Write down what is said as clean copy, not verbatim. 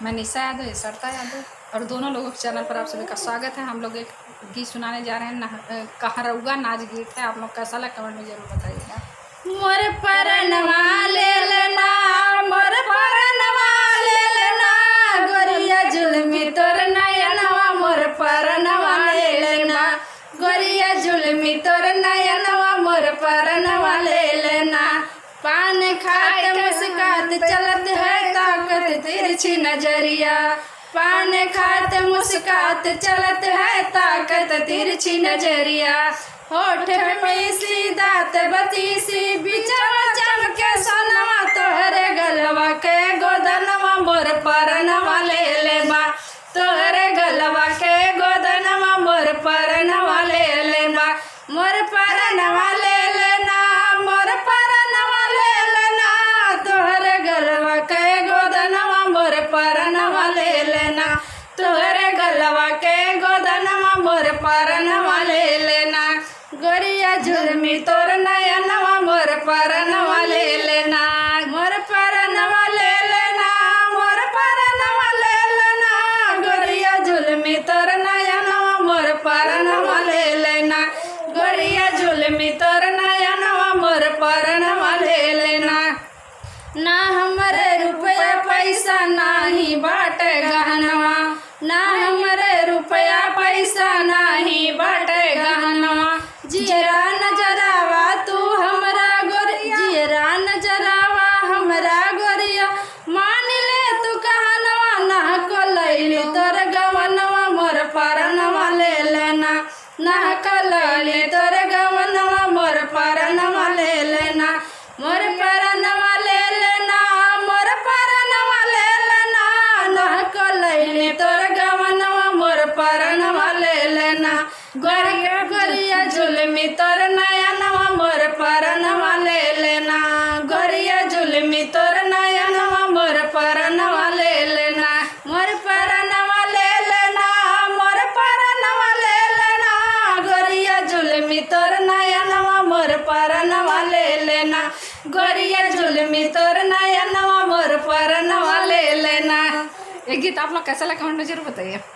मैं निशा यादव है, सरता यादव और दोनों लोगों के चैनल पर आप सभी का स्वागत है। हम लोग एक गीत सुनाने जा रहे हैं, कहरौगा नाच गीत है। आप लोग कैसा लगा कमेंट में जरूर बताइएगा। मोर परनवा ले लेना, मोर परनवा ले लेना, गोरिया जुल्मी तोर नयनवा, मोर परनवा ले लेना, गोरिया जुल्मी तोर नयनवा, मोर परनवा ले लेना। पान खात मुस्कात चलत है ताकत तिरछी नजरिया, पान खात मुस्कात चलत है ताकत तिरछी नजरिया। होठ पे सी दात बतीसी बिचवा चमके सोनवा, तोहरे गलवा के गोदनवा, मोर परनवा ले लेबा, तोहरे गलवा के गोदनवा, मोर परनवा ले लेबा, मोर परनवा ले लेना, मोर परनवा ले लेना, तोहरे गलवा के गोदनवा, मोर परनवा ले लेना, तोहरे गलवा के गोदनवा, मोर परनवा ले लेना। गोरिया जुल्मी तोर नयनवा, मोर परनवा ले लेना, मोर परनवा ले लेना, मोर परनवा ले लेना, गोरिया जुल्मी तोर नयनवा, मोर परनवा ले लेना, गोरिया जुल्मी तोर नयनवा, मोर परनवा ले लेना। ना हमरे रुपया पैसा नाही बाटे गहनवा, ना हमरे रुपया पैसा नाही बाटे गहनवा। जियरा नजरावा तू हमरा गोरिया, जियरा नजरावा हमरा गोरिया, मान ले तू कहनवा, ना को लैली तोर गवनवा, मोर परनवा ले लेना, ना को लैली तोर गवनवा, मोर परनवा ले लेना, मोर परनवा ले लेना, मोर परनवा ले लेना, ना को लैली तोर गवनवा, मोर परनवा ले लेना। गोरिया गोरिया जुल्मी तोर नयनवा, मोर परनवा ले लेना, गोरिया जुल्मी तोर नयनवा, मोर परनवा ले लेना, मोर परनवा ले लेना, मोर परनवा ले लेना, गोरिया जुल्मी तोर नयनवा, मोर परनवा ले लेना, गोरिया जुल्मी तोर नयनवा, मोर परनवा ले लेना। ये गीत आप लोग कैसा लगा कमेंट में जरूर बताइए।